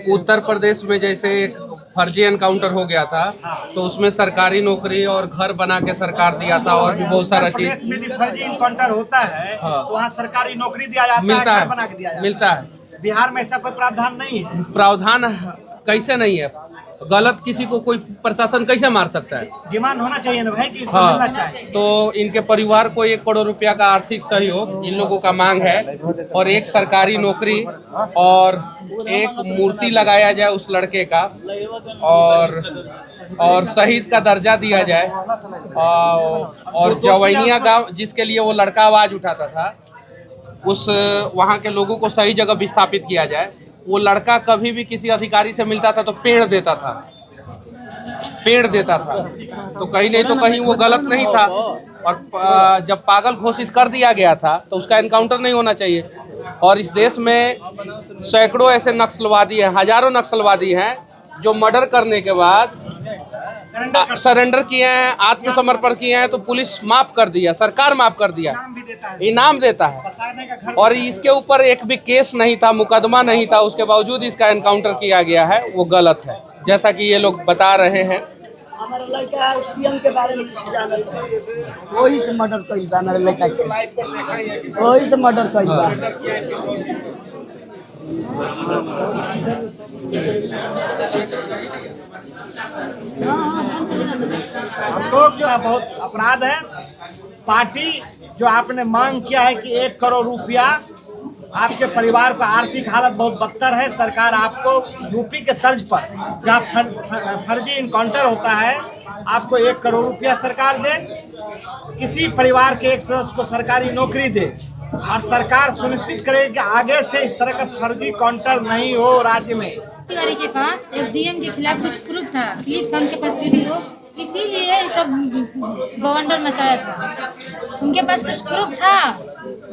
उत्तर प्रदेश में जैसे एक फर्जी एनकाउंटर हो गया था, तो उसमें सरकारी नौकरी और घर बना के सरकार दिया था और भी बहुत सारा चीज। में भी फर्जी एनकाउंटर होता है तो वहाँ सरकारी नौकरी दिया जाता मिलता है, है, घर बना के दिया जाता मिलता है। बिहार में ऐसा कोई प्रावधान नहीं है। प्रावधान कैसे नहीं है? गलत किसी को कोई प्रशासन कैसे मार सकता है? डिमांड होना चाहिए ना भाई कि इसको मिलना हाँ, चाहिए। तो इनके परिवार को 1 करोड़ रुपया का आर्थिक सहयोग इन लोगों का मांग है, और एक सरकारी नौकरी और एक मूर्ति लगाया जाए उस लड़के का, और शहीद का दर्जा दिया जाए, और जवैनिया गांव जिसके लिए वो लड़का आवाज उठाता था, उस वहाँ के लोगों को सही जगह विस्थापित किया जाए। वो लड़का कभी भी किसी अधिकारी से मिलता था तो पेड़ देता था, तो कहीं नहीं तो कहीं वो गलत नहीं था। और जब पागल घोषित कर दिया गया था तो उसका एनकाउंटर नहीं होना चाहिए। और इस देश में सैकड़ों ऐसे नक्सलवादी हैं, हजारों नक्सलवादी हैं जो मर्डर करने के बाद सरेंडर किए हैं, आत्मसमर्पण किए हैं, तो पुलिस माफ कर दिया, सरकार माफ कर दिया, इनाम देता है। और इसके ऊपर एक भी केस नहीं था, मुकदमा नहीं था, उसके बावजूद इसका एनकाउंटर किया गया है, वो गलत है, जैसा कि ये लोग बता रहे हैं। हमारा लड़का एसपीएम के बारे में वही से मर्डर कइल बा, हमारे लड़का के वही से मर्डर कइल बा। हम लोग जो है बहुत अपराध है। पार्टी जो आपने मांग किया है कि 1 करोड़ रुपया, आपके परिवार का आर्थिक हालत बहुत बदतर है, सरकार आपको यूपी के तर्ज पर जहाँ फर्जी इनकाउंटर होता है आपको 1 करोड़ रुपया सरकार दे, किसी परिवार के एक सदस्य को सरकारी नौकरी दे, और सरकार सुनिश्चित करे कि आगे से इस तरह का फर्जी काउंटर नहीं हो राज्य में। तिवारी के पास एसडीएम के खिलाफ कुछ प्रूफ था, खलील खान के पास वीडियो, इसीलिए सब बवंडर मचाया था। उनके पास कुछ प्रूफ था।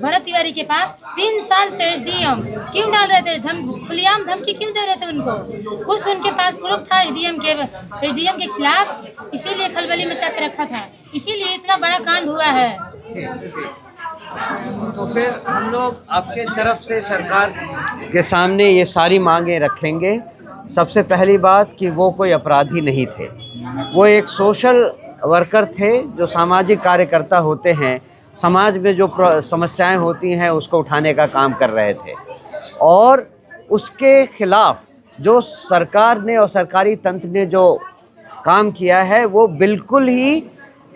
भरत तिवारी के पास 3 साल से एसडीएम क्यों डाल रहे थे, खुलेआम धमकी क्यों दे रहे थे उनको? कुछ उनके पास प्रूफ था एसडीएम के खिलाफ, इसीलिए खलबली मचा के रखा था, इसीलिए इतना बड़ा कांड हुआ है। तो फिर हम लोग आपके तरफ से सरकार के सामने ये सारी मांगें रखेंगे। सबसे पहली बात कि वो कोई अपराधी नहीं थे, वो एक सोशल वर्कर थे, जो सामाजिक कार्यकर्ता होते हैं, समाज में जो समस्याएं होती हैं उसको उठाने का काम कर रहे थे, और उसके खिलाफ जो सरकार ने और सरकारी तंत्र ने जो काम किया है वो बिल्कुल ही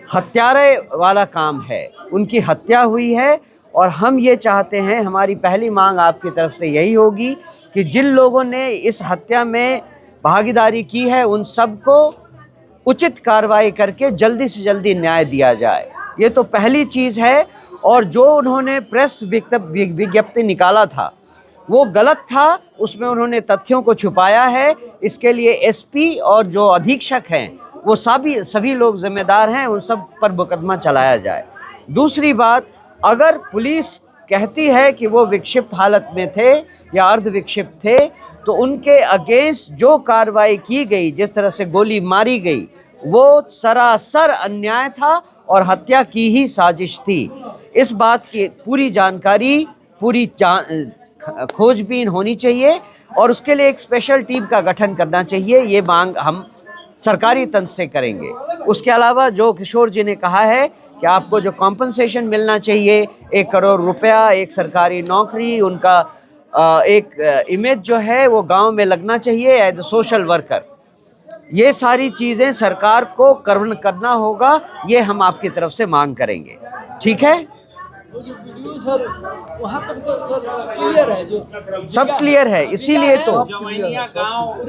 हत्यारे वाला काम है। उनकी हत्या हुई है, और हम ये चाहते हैं, हमारी पहली मांग आपकी तरफ से यही होगी कि जिन लोगों ने इस हत्या में भागीदारी की है उन सबको उचित कार्रवाई करके जल्दी से जल्दी न्याय दिया जाए। ये तो पहली चीज़ है। और जो उन्होंने प्रेस विज्ञप्ति निकाला था वो गलत था, उसमें उन्होंने तथ्यों को छुपाया है। इसके लिए एसपी और जो अधीक्षक हैं वो सभी लोग जिम्मेदार हैं, उन सब पर मुकदमा चलाया जाए। दूसरी बात, अगर पुलिस कहती है कि वो विक्षिप्त हालत में थे या अर्ध विक्षिप्त थे, तो उनके अगेंस्ट जो कार्रवाई की गई, जिस तरह से गोली मारी गई, वो सरासर अन्याय था और हत्या की ही साजिश थी। इस बात की पूरी जानकारी, पूरी खोजबीन होनी चाहिए, और उसके लिए एक स्पेशल टीम का गठन करना चाहिए। ये मांग हम सरकारी तंत्र से करेंगे। उसके अलावा जो किशोर जी ने कहा है कि आपको जो कॉम्पनसेशन मिलना चाहिए, 1 करोड़ रुपया, एक सरकारी नौकरी, उनका एक इमेज जो है वो गांव में लगना चाहिए एज ए सोशल वर्कर, ये सारी चीज़ें सरकार को करना होगा। ये हम आपकी तरफ से मांग करेंगे, ठीक है? सर वहाँ तक तो सर क्लियर है, जो सब क्लियर है, इसीलिए तो जवैनिया गांव